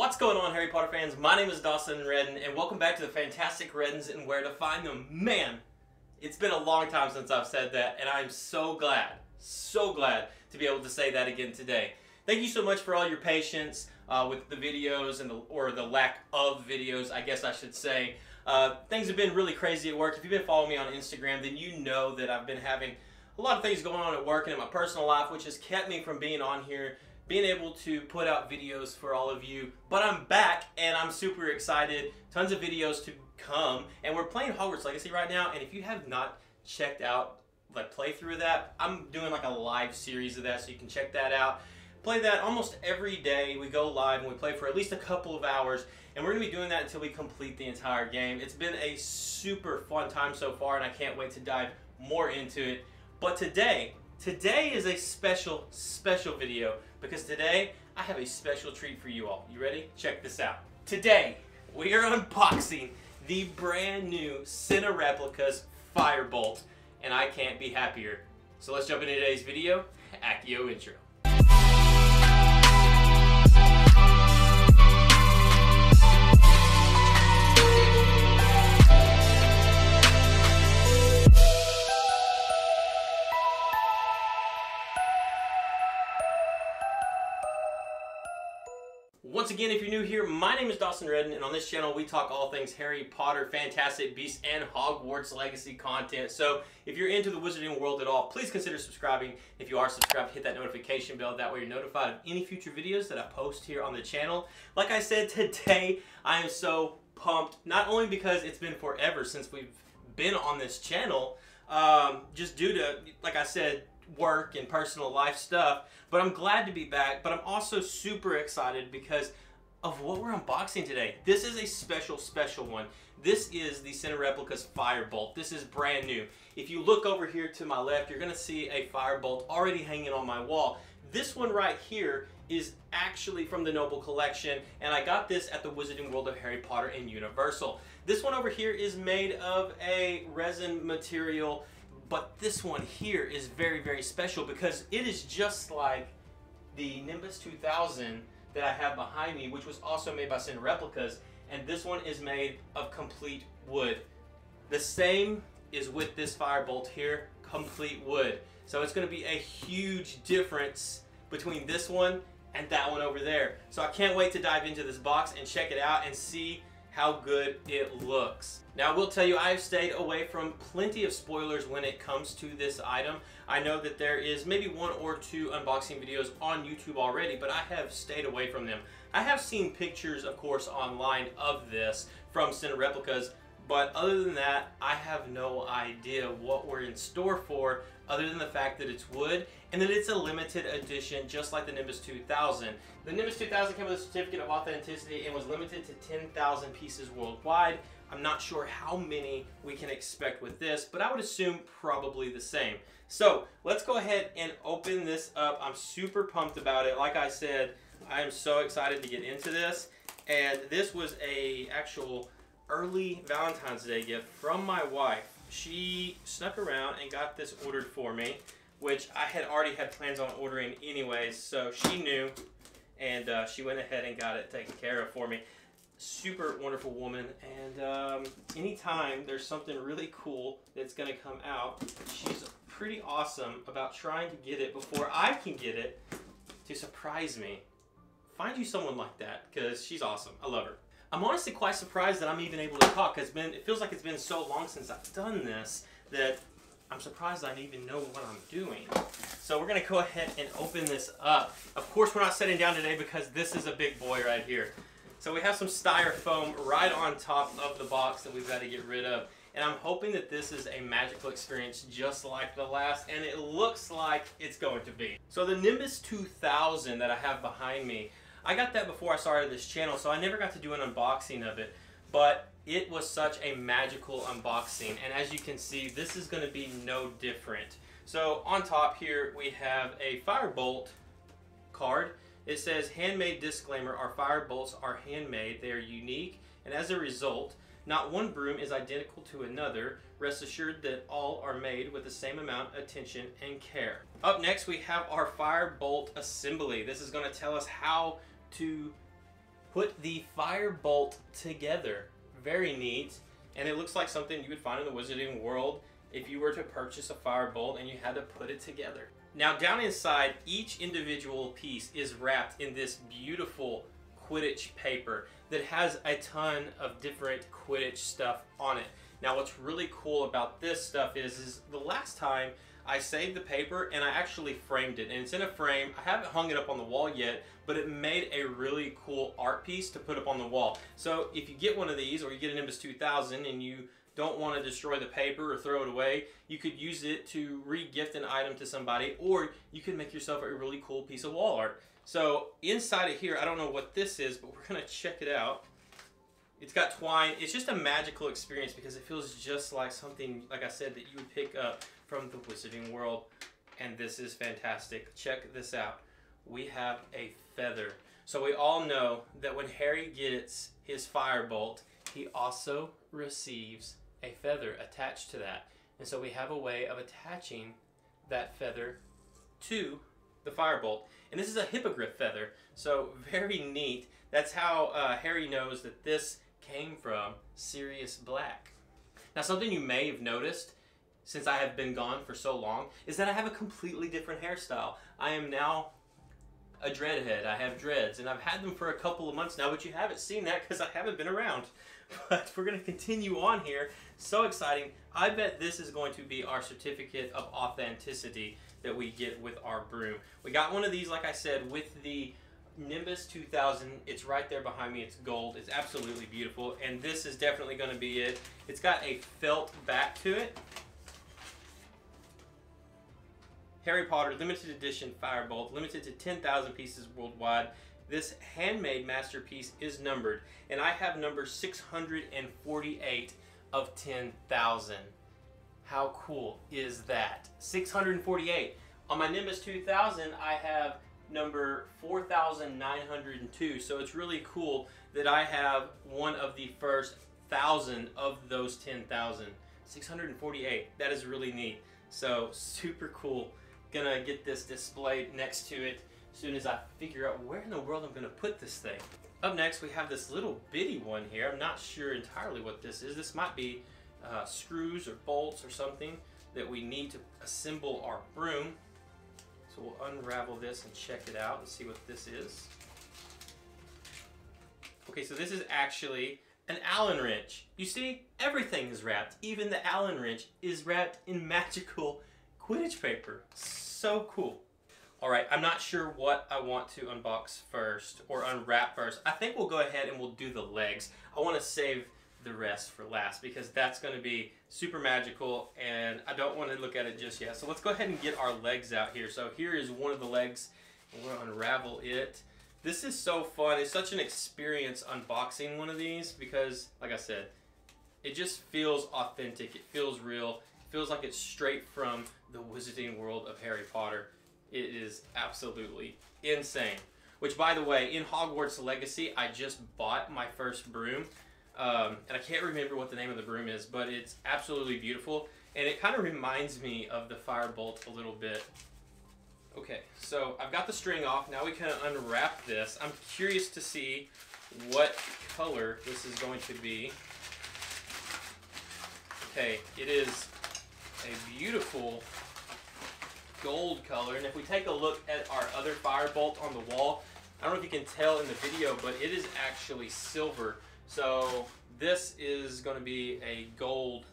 What's going on, Harry Potter fans? My name is Dawson Reddin, and welcome back to the fantastic Reddins and where to find them. Man, it's been a long time since I've said that, and I'm so glad to be able to say that again today. Thank you so much for all your patience with the videos and the lack of videos, I guess I should say. Things have been really crazy at work. If you've been following me on Instagram, then you know that I've been having a lot of things going on at work and in my personal life, which has kept me from being on here, being able to put out videos for all of you. But I'm back and I'm super excited. Tons of videos to come, and we're playing Hogwarts Legacy right now, and if you have not checked out the playthrough of that, I'm doing like a live series of that, so you can check that out. Play that almost every day. We go live and we play for at least a couple of hours, and we're going to be doing that until we complete the entire game. It's been a super fun time so far, and I can't wait to dive more into it. But today is a special video, because today I have a special treat for you all. You ready? Check this out. Today we are unboxing the brand new Cinereplicas FIREBOLT, and I can't be happier. So let's jump into today's video. Accio intro. Once again, if you're new here, my name is Dawson Reddin, and on this channel we talk all things Harry Potter, Fantastic Beasts, and Hogwarts Legacy content. So if you're into the wizarding world at all, please consider subscribing. If you are subscribed, hit that notification bell. That way you're notified of any future videos that I post here on the channel. Like I said, today I am so pumped, not only because it's been forever since we've been on this channel, just due to, like I said, work and personal life stuff, but I'm glad to be back. But I'm also super excited because of what we're unboxing today. This is a special one. This is the Cinereplicas FIREBOLT. This is brand new. If you look over here to my left, you're gonna see a FIREBOLT already hanging on my wall. This one right here is actually from the Noble Collection, and I got this at the Wizarding World of Harry Potter and Universal. This one over here is made of a resin material, but this one here is very special because it is just like the Nimbus 2000 that I have behind me, which was also made by Cinereplicas, and this one is made of complete wood. The same is with this FIREBOLT here, complete wood. So it's going to be a huge difference between this one and that one over there. So I can't wait to dive into this box and check it out and see how good it looks. Now I will tell you, I've stayed away from plenty of spoilers when it comes to this item. I know that there is maybe one or two unboxing videos on YouTube already, but I have stayed away from them. I have seen pictures, of course, online of this from Cinereplicas, but other than that, I have no idea what we're in store for, other than the fact that it's wood and that it's a limited edition, just like the Nimbus 2000. The Nimbus 2000 came with a certificate of authenticity and was limited to 10,000 pieces worldwide. I'm not sure how many we can expect with this, but I would assume probably the same. So let's go ahead and open this up. I'm super pumped about it. Like I said, I am so excited to get into this. And this was a actual early Valentine's Day gift from my wife. She snuck around and got this ordered for me, which I had already had plans on ordering anyways, so she knew, and she went ahead and got it taken care of for me. Super wonderful woman, and anytime there's something really cool that's going to come out, she's pretty awesome about trying to get it before I can get it to surprise me. Find you someone like that, because she's awesome. I love her. I'm honestly quite surprised that I'm even able to talk, because it feels like it's been so long since I've done this that I'm surprised I even know what I'm doing. So we're going to go ahead and open this up. Of course, we're not sitting down today because this is a big boy right here. So we have some styrofoam right on top of the box that we've got to get rid of. And I'm hoping that this is a magical experience just like the last, and it looks like it's going to be. So the Nimbus 2000 that I have behind me, I got that before I started this channel, so I never got to do an unboxing of it, but it was such a magical unboxing, and as you can see, this is going to be no different. So on top here we have a FIREBOLT card. It says, handmade disclaimer, our FIREBOLTs are handmade, they are unique, and as a result, not one broom is identical to another. Rest assured that all are made with the same amount of attention and care. Up next we have our FIREBOLT assembly. This is going to tell us how to put the Firebolt together. Very neat. And it looks like something you would find in the Wizarding World if you were to purchase a Firebolt and you had to put it together. Now down inside, each individual piece is wrapped in this beautiful Quidditch paper that has a ton of different Quidditch stuff on it. Now what's really cool about this stuff is the last time I saved the paper and I actually framed it, and it's in a frame. I haven't hung it up on the wall yet, but it made a really cool art piece to put up on the wall. So if you get one of these, or you get an Nimbus 2000 and you don't want to destroy the paper or throw it away, you could use it to re-gift an item to somebody, or you could make yourself a really cool piece of wall art. So inside of here, I don't know what this is, but we're going to check it out. It's got twine. It's just a magical experience because it feels just like something, like I said, that you would pick up from the Wizarding World. And this is fantastic. Check this out. We have a feather. So we all know that when Harry gets his Firebolt, he also receives a feather attached to that. And so we have a way of attaching that feather to the Firebolt. And this is a hippogriff feather, so very neat. That's how Harry knows that this came from Sirius Black. Now something you may have noticed since I have been gone for so long is that I have a completely different hairstyle. I am now a dreadhead. I have dreads, and I've had them for a couple of months now, but you haven't seen that because I haven't been around. But we're going to continue on here. So exciting. I bet this is going to be our certificate of authenticity that we get with our broom. We got one of these, like I said, with the Nimbus 2000. It's right there behind me. It's gold. It's absolutely beautiful, and this is definitely going to be it. It's got a felt back to it. Harry Potter limited edition Firebolt, limited to 10,000 pieces worldwide. This handmade masterpiece is numbered, and I have number 648 of 10,000. How cool is that? 648. On my Nimbus 2000, I have number 4,902. So it's really cool that I have one of the first 1,000 of those 10,000. 648. That is really neat. So super cool. Gonna get this displayed next to it as soon as I figure out where in the world I'm gonna put this thing. Up next, we have this little bitty one here. I'm not sure entirely what this is. This might be screws or bolts or something that we need to assemble our broom. So we'll unravel this and check it out and see what this is. Okay, so this is actually an Allen wrench. You see, everything is wrapped. Even the Allen wrench is wrapped in magical Quidditch paper. So cool. Alright, I'm not sure what I want to unbox first or unwrap first. I think we'll go ahead and we'll do the legs. I want to save the rest for last because that's going to be super magical and I don't want to look at it just yet. So let's go ahead and get our legs out here. So here is one of the legs. I'm going to unravel it. This is so fun. It's such an experience unboxing one of these because, like I said, it just feels authentic. It feels real. It feels like it's straight from the Wizarding World of Harry Potter. It is absolutely insane. Which, by the way, in Hogwarts Legacy, I just bought my first broom. And I can't remember what the name of the broom is, but it's absolutely beautiful. And it kind of reminds me of the Firebolt a little bit. Okay, so I've got the string off. Now we can unwrap this. I'm curious to see what color this is going to be. Okay, it is a beautiful gold color. And if we take a look at our other Firebolt on the wall, I don't know if you can tell in the video, but it is actually silver. So this is going to be a gold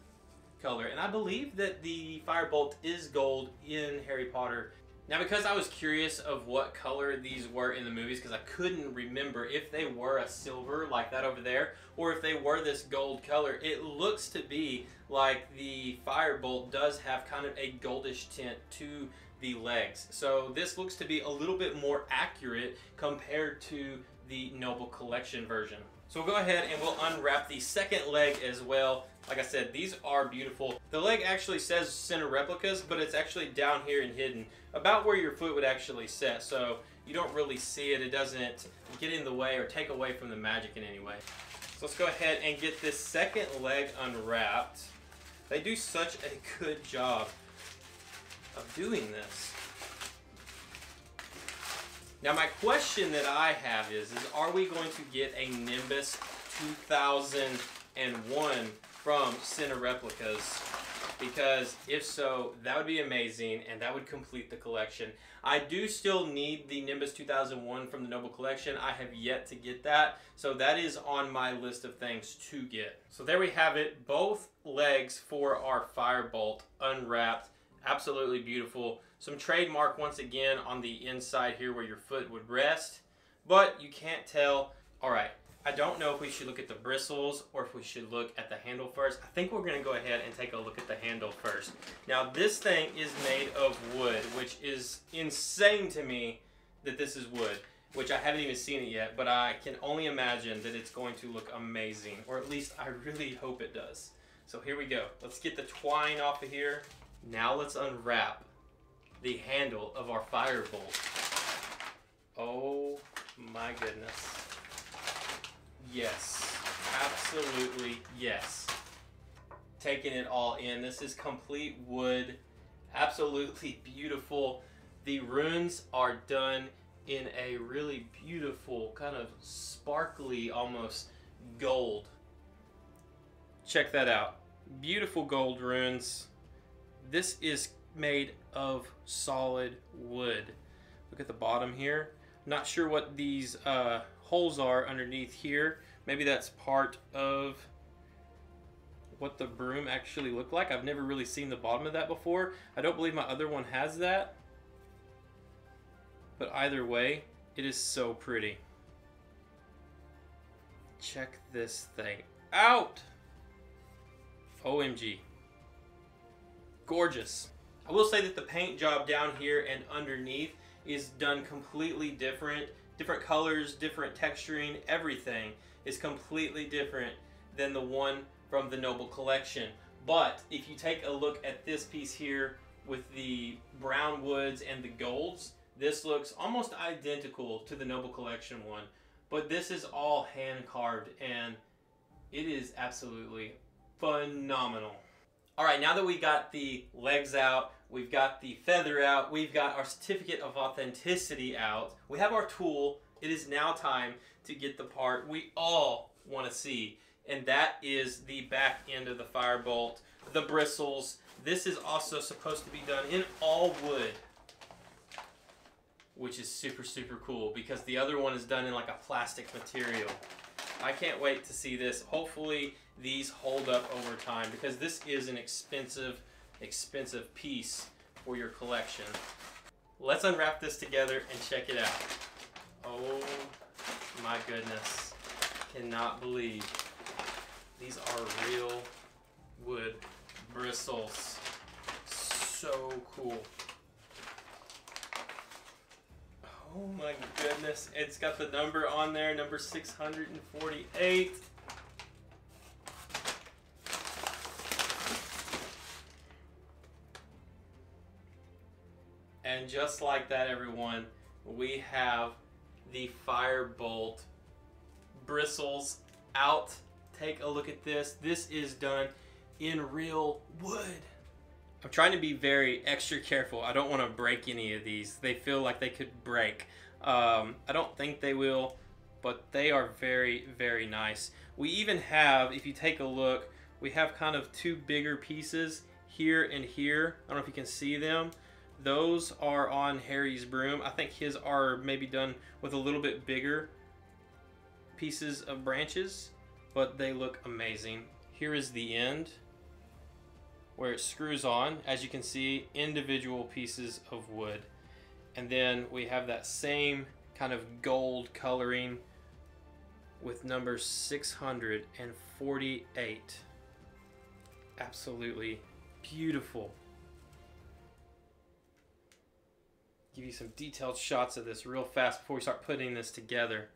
color. And I believe that the Firebolt is gold in Harry Potter. Now, because I was curious of what color these were in the movies, because I couldn't remember if they were a silver like that over there, or if they were this gold color, it looks to be like the Firebolt does have kind of a goldish tint to the legs. So this looks to be a little bit more accurate compared to the Noble Collection version. So we'll go ahead and we'll unwrap the second leg as well. Like I said, these are beautiful. The leg actually says Cinereplicas, but it's actually down here and hidden, about where your foot would actually set. So you don't really see it. It doesn't get in the way or take away from the magic in any way. So let's go ahead and get this second leg unwrapped. They do such a good job of doing this. Now my question that I have is are we going to get a Nimbus 2001 from Cinereplicas? Because if so, that would be amazing and that would complete the collection. I do still need the Nimbus 2001 from the Noble Collection. I have yet to get that, so that is on my list of things to get. So there we have it, both legs for our Firebolt unwrapped. Absolutely beautiful. Some trademark once again on the inside here where your foot would rest, but you can't tell. All right, I don't know if we should look at the bristles or if we should look at the handle first. I think we're gonna go ahead and take a look at the handle first. Now this thing is made of wood, which is insane to me that this is wood, which I haven't even seen it yet, but I can only imagine that it's going to look amazing, or at least I really hope it does. So here we go. Let's get the twine off of here. Now let's unwrap the handle of our Firebolt. Oh my goodness. Yes, absolutely yes. Taking it all in. This is complete wood. Absolutely beautiful. The runes are done in a really beautiful, kind of sparkly, almost gold. Check that out. Beautiful gold runes. This is made of solid wood. Look at the bottom here. Not sure what these holes are underneath here. Maybe that's part of what the broom actually looked like. I've never really seen the bottom of that before. I don't believe my other one has that. But either way, it is so pretty. Check this thing out. OMG. Gorgeous. I will say that the paint job down here and underneath is done completely different. Different colors, different texturing, everything is completely different than the one from the Noble Collection. But if you take a look at this piece here with the brown woods and the golds, this looks almost identical to the Noble Collection one. But this is all hand carved and it is absolutely phenomenal. All right, now that we got the legs out, we've got the feather out, we've got our certificate of authenticity out, we have our tool. It is now time to get the part we all want to see, and that is the back end of the Firebolt, the bristles. This is also supposed to be done in all wood, which is super, super cool because the other one is done in like a plastic material. I can't wait to see this. Hopefully these hold up over time because this is an expensive piece for your collection. Let's unwrap this together and check it out. Oh my goodness. Cannot believe these are real wood bristles. So cool. Oh my goodness, it's got the number on there, number 648. And just like that, everyone, we have the Firebolt bristles out. Take a look at this. This is done in real wood. I'm trying to be very extra careful. I don't want to break any of these. They feel like they could break. I don't think they will, but they are very, very nice. We even have, if you take a look, we have kind of two bigger pieces here and here. I don't know if you can see them. Those are on Harry's broom. I think his are maybe done with a little bit bigger pieces of branches, but they look amazing. Here is the end where it screws on. As you can see, individual pieces of wood. And then we have that same kind of gold coloring with number 648. Absolutely beautiful. Give you some detailed shots of this real fast before we start putting this together.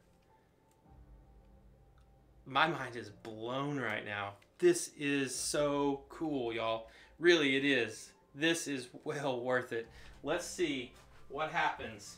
My mind is blown right now. This is so cool, y'all. Really, it is. This is well worth it. Let's see what happens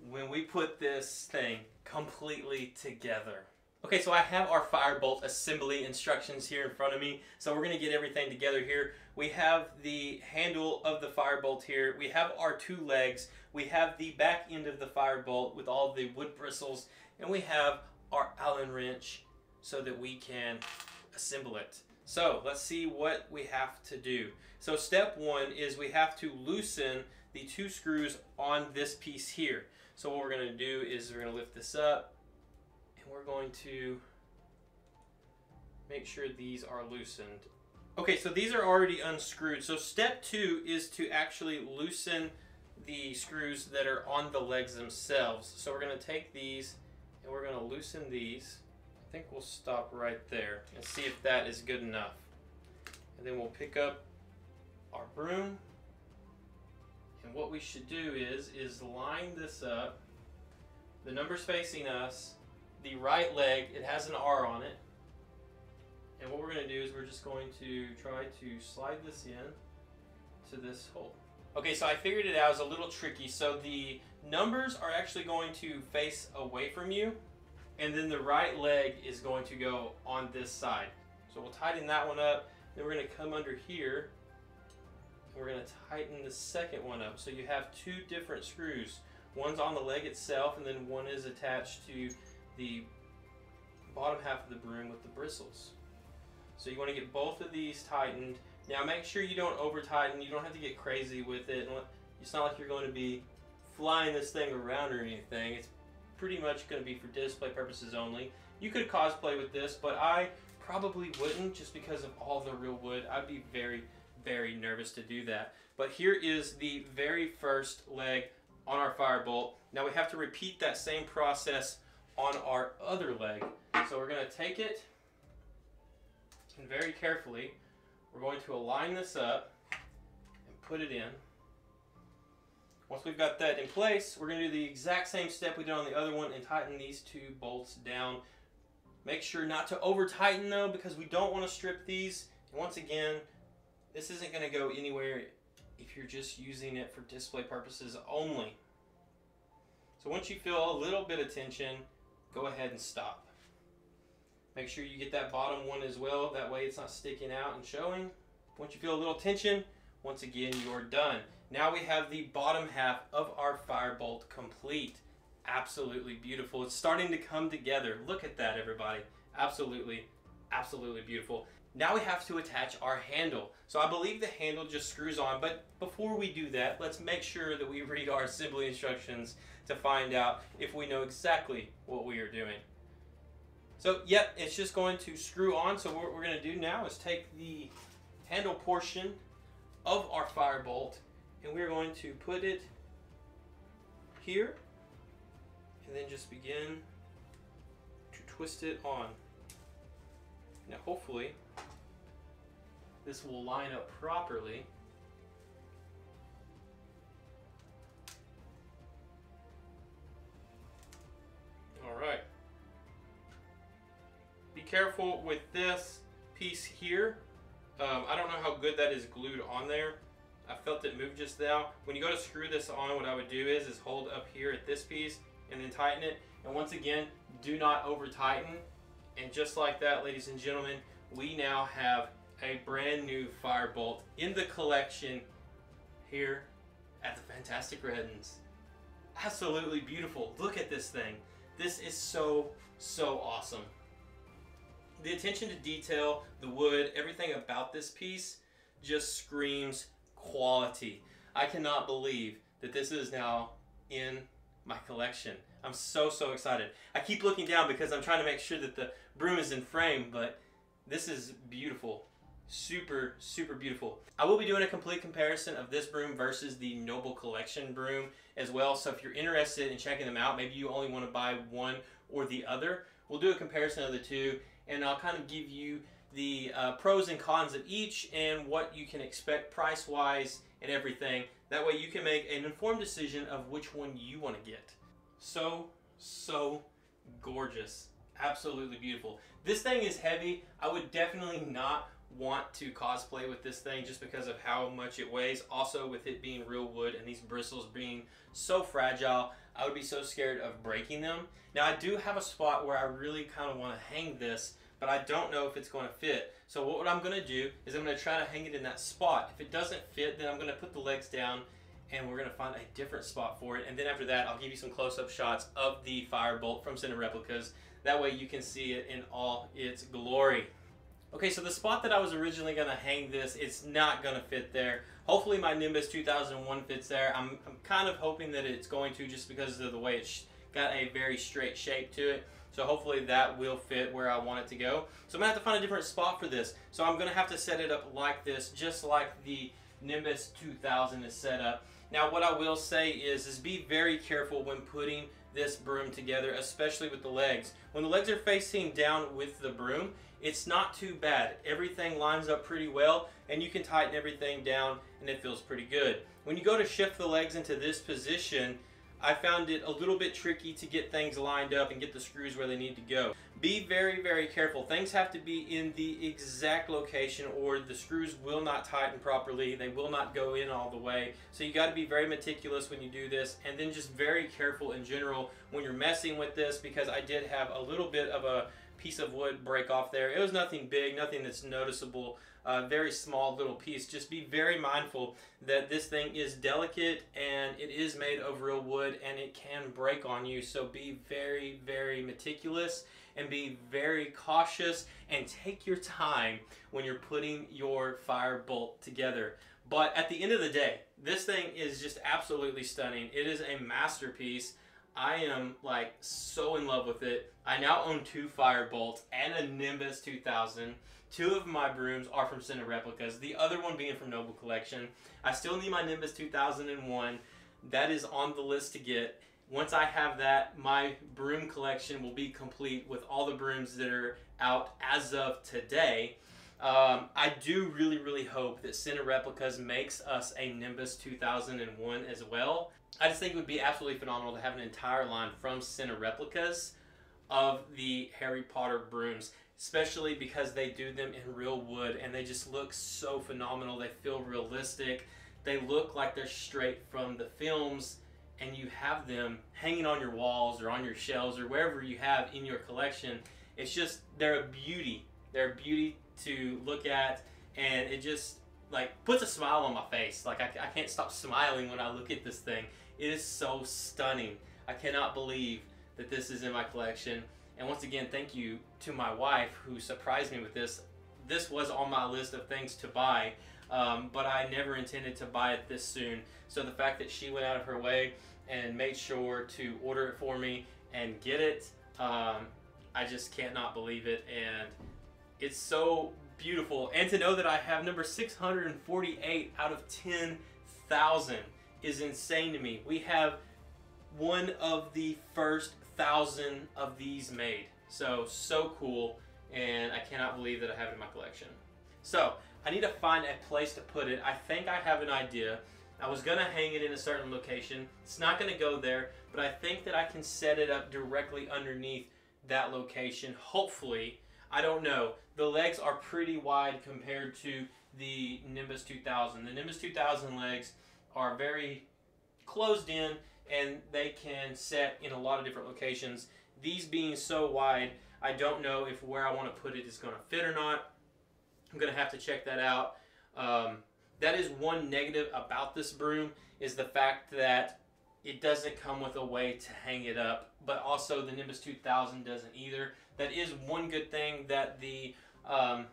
when we put this thing completely together. Okay, so I have our Firebolt assembly instructions here in front of me. So we're going to get everything together here. We have the handle of the Firebolt here. We have our two legs. We have the back end of the Firebolt with all the wood bristles. And we have our Allen wrench so that we can assemble it. So let's see what we have to do. So step one is we have to loosen the two screws on this piece here. So what we're going to do is we're going to lift this up. We're going to make sure these are loosened. Okay, so these are already unscrewed. So step two is to actually loosen the screws that are on the legs themselves. So we're going to take these and we're going to loosen these. I think we'll stop right there and see if that is good enough. And then we'll pick up our broom. And what we should do is line this up. The number's facing us. The right leg, it has an R on it. And what we're going to do is we're just going to try to slide this in to this hole. Okay, so I figured it out. It was a little tricky. So the numbers are actually going to face away from you. And then the right leg is going to go on this side. So we'll tighten that one up. Then we're going to come under here. And we're going to tighten the second one up. So you have two different screws. One's on the leg itself, and then one is attached to the bottom half of the broom with the bristles. So you want to get both of these tightened. Now make sure you don't over tighten. You don't have to get crazy with it. It's not like you're going to be flying this thing around or anything. It's pretty much going to be for display purposes only. You could cosplay with this, but I probably wouldn't just because of all the real wood. I'd be very, very nervous to do that. But here is the very first leg on our Firebolt. Now we have to repeat that same process on our other leg. So we're going to take it and very carefully we're going to align this up and put it in. Once we've got that in place, we're going to do the exact same step we did on the other one and tighten these two bolts down. Make sure not to over tighten though, because we don't want to strip these. And once again, this isn't going to go anywhere if you're just using it for display purposes only. So once you feel a little bit of tension, go ahead and stop. Make sure you get that bottom one as well. That way it's not sticking out and showing. Once you feel a little tension, once again, you're done. Now we have the bottom half of our Firebolt complete. Absolutely beautiful. It's starting to come together. Look at that, everybody. Absolutely, absolutely beautiful. Now we have to attach our handle. So I believe the handle just screws on, but before we do that, let's make sure that we read our assembly instructions to find out if we know exactly what we are doing. So, yep, it's just going to screw on. So what we're going to do now is take the handle portion of our Firebolt and we're going to put it here and then just begin to twist it on. Now hopefully this will line up properly. Alright. Be careful with this piece here. I don't know how good that is glued on there. I felt it move just now. When you go to screw this on, what I would do is hold up here at this piece and then tighten it. And once again, do not over tighten. And just like that, ladies and gentlemen, we now have a brand new Firebolt in the collection here at the Fantastic Reddins. Absolutely beautiful. Look at this thing. This is so, so awesome. The attention to detail, the wood, everything about this piece just screams quality. I cannot believe that this is now in my collection. I'm so, so excited. I keep looking down because I'm trying to make sure that the broom is in frame, but this is beautiful. Super, super beautiful. I will be doing a complete comparison of this broom versus the Noble Collection broom as well. So if you're interested in checking them out, maybe you only want to buy one or the other, we'll do a comparison of the two and I'll kind of give you the pros and cons of each and what you can expect price-wise and everything. That way you can make an informed decision of which one you want to get. So, so gorgeous. Absolutely beautiful. This thing is heavy. I would definitely not want to cosplay with this thing just because of how much it weighs. Also, with it being real wood and these bristles being so fragile, I would be so scared of breaking them. Now, I do have a spot where I really kind of want to hang this, but I don't know if it's going to fit. So what I'm going to do is I'm going to try to hang it in that spot. If it doesn't fit, then I'm going to put the legs down and we're going to find a different spot for it. And then after that, I'll give you some close-up shots of the Firebolt from Cinereplicas. That way you can see it in all its glory. Okay, so the spot that I was originally going to hang this, it's not going to fit there. Hopefully my Nimbus 2001 fits there. I'm kind of hoping that it's going to, just because of the way it's got a very straight shape to it. So hopefully that will fit where I want it to go. So I'm going to have to find a different spot for this. So I'm going to have to set it up like this, just like the Nimbus 2000 is set up. Now what I will say is be very careful when putting this broom together, especially with the legs. When the legs are facing down with the broom, it's not too bad. Everything lines up pretty well and you can tighten everything down and it feels pretty good. When you go to shift the legs into this position, I found it a little bit tricky to get things lined up and get the screws where they need to go. Be very, very careful. Things have to be in the exact location or the screws will not tighten properly. They will not go in all the way. So you got to be very meticulous when you do this, and then just very careful in general when you're messing with this, because I did have a little bit of a piece of wood break off there. It was nothing big, nothing that's noticeable. Very small little piece. Just be very mindful that this thing is delicate and it is made of real wood and it can break on you. So be very, very meticulous and be very cautious and take your time when you're putting your Firebolt together. But at the end of the day, this thing is just absolutely stunning. It is a masterpiece. I am like so in love with it. I now own 2 Firebolts and a Nimbus 2000. 2 of my brooms are from Cinereplicas, the other one being from Noble Collection. I still need my Nimbus 2001. That is on the list to get. Once I have that, my broom collection will be complete with all the brooms that are out as of today. I do really, really hope that Cinereplicas makes us a Nimbus 2001 as well. I just think it would be absolutely phenomenal to have an entire line from Cinereplicas of the Harry Potter brooms, especially because they do them in real wood and they just look so phenomenal. They feel realistic. They look like they're straight from the films, and you have them hanging on your walls or on your shelves or wherever you have in your collection. It's just, they're a beauty. They're a beauty to look at, and it just like puts a smile on my face. Like I can't stop smiling when I look at this thing. It is so stunning. I cannot believe that this is in my collection. And once again, thank you to my wife who surprised me with this. This was on my list of things to buy, but I never intended to buy it this soon. So the fact that she went out of her way and made sure to order it for me and get it, I just cannot believe it. And it's so beautiful. And to know that I have number 648 out of 10,000 is insane to me. We have one of the first 1,000 of these made. So cool, and I cannot believe that I have it in my collection. So I need to find a place to put it. I think I have an idea. I was gonna hang it in a certain location. It's not gonna go there, but I think that I can set it up directly underneath that location, hopefully. I don't know. The legs are pretty wide compared to the Nimbus 2000. The Nimbus 2000 legs are very closed in, and they can set in a lot of different locations. These being so wide, I don't know if where I want to put it is going to fit or not. I'm going to have to check that out. That is one negative about this broom, is the fact that it doesn't come with a way to hang it up, but also the Nimbus 2000 doesn't either. That is one good thing that the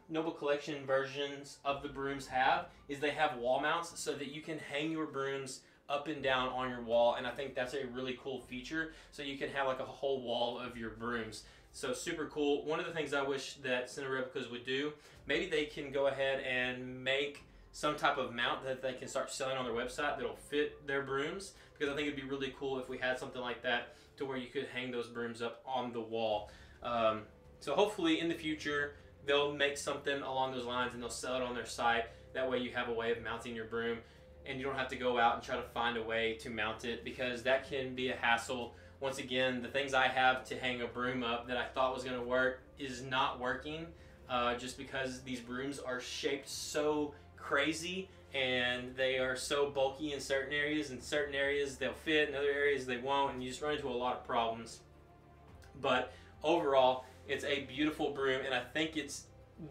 Noble Collection versions of the brooms have, is they have wall mounts so that you can hang your brooms up and down on your wall, and I think that's a really cool feature, so you can have like a whole wall of your brooms. So super cool. One of the things I wish that Cinereplicas would do, maybe they can go ahead and make some type of mount that they can start selling on their website that'll fit their brooms, because I think it'd be really cool if we had something like that to where you could hang those brooms up on the wall. So hopefully in the future they'll make something along those lines and they'll sell it on their site. That way you have a way of mounting your broom and you don't have to go out and try to find a way to mount it, because that can be a hassle. Once again, the things I have to hang a broom up that I thought was going to work is not working. just because these brooms are shaped so crazy and they are so bulky in certain areas. In certain areas they'll fit, in other areas they won't, and you just run into a lot of problems. But overall, it's a beautiful broom, and I think it's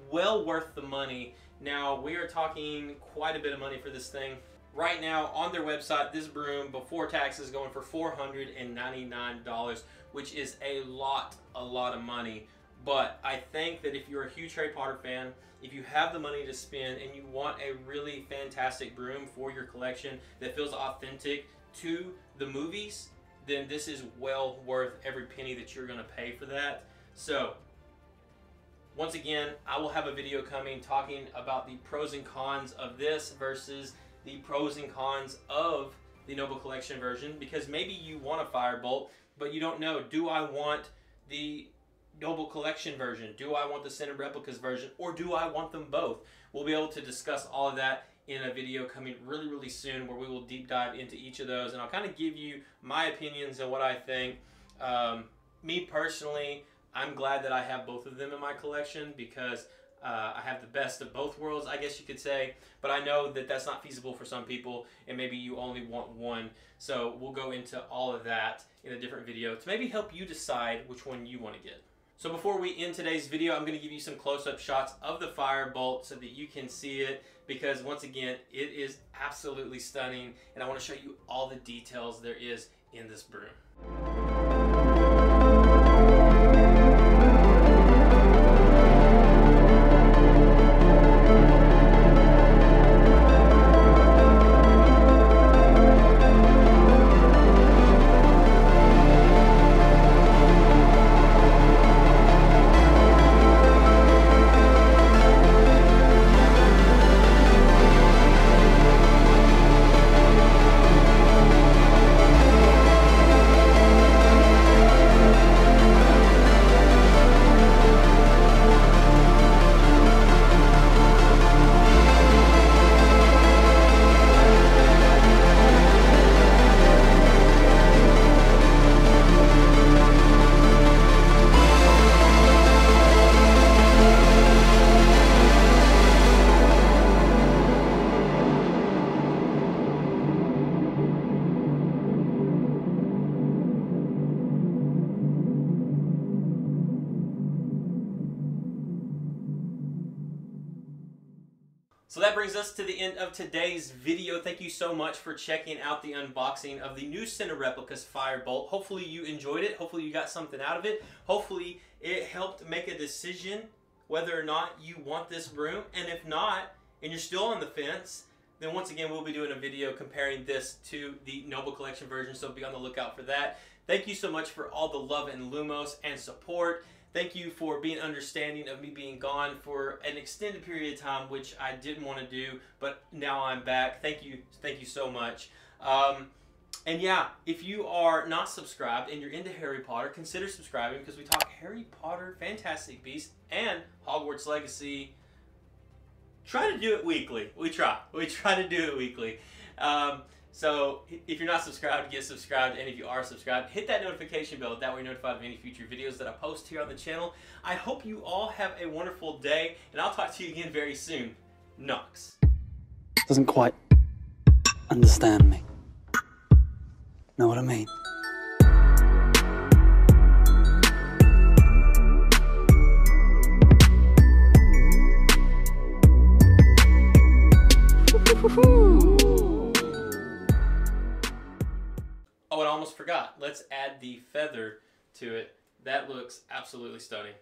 well worth the money. Now, we are talking quite a bit of money for this thing. Right now, on their website, this broom, before taxes, is going for $499, which is a lot of money. But I think that if you're a huge Harry Potter fan, if you have the money to spend and you want a really fantastic broom for your collection that feels authentic to the movies, then this is well worth every penny that you're going to pay for that. So, once again, I will have a video coming talking about the pros and cons of this versus the pros and cons of the Noble Collection version, because maybe you want a Firebolt, but you don't know, do I want the Noble Collection version? Do I want the Cinereplicas version? Or do I want them both? We'll be able to discuss all of that in a video coming really soon, where we will deep dive into each of those, and I'll kind of give you my opinions and what I think. Me personally, I'm glad that I have both of them in my collection, because I have the best of both worlds, I guess you could say. But I know that that's not feasible for some people, and maybe you only want one. So we'll go into all of that in a different video to maybe help you decide which one you want to get. So before we end today's video, I'm going to give you some close-up shots of the Firebolt so that you can see it, because once again, it is absolutely stunning, and I want to show you all the details there is in this broom. So that brings us to the end of today's video. Thank you so much for checking out the unboxing of the new Cinereplicas Firebolt. Hopefully you enjoyed it. Hopefully you got something out of it. Hopefully it helped make a decision whether or not you want this broom. And if not, and you're still on the fence, then once again we'll be doing a video comparing this to the Noble Collection version, so be on the lookout for that. Thank you so much for all the love and Lumos and support. Thank you for being understanding of me being gone for an extended period of time, which I didn't want to do, but now I'm back. Thank you so much. And yeah, if you are not subscribed and you're into Harry Potter, consider subscribing, because we talk Harry Potter, Fantastic Beasts, and Hogwarts Legacy. Try to do it weekly. We try to do it weekly. So if you're not subscribed, get subscribed, and if you are subscribed, hit that notification bell. That way you're notified of any future videos that I post here on the channel. I hope you all have a wonderful day, and I'll talk to you again very soon. Knox. Doesn't quite understand me. Know what I mean? Oh, and I almost forgot. Let's add the feather to it. That looks absolutely stunning.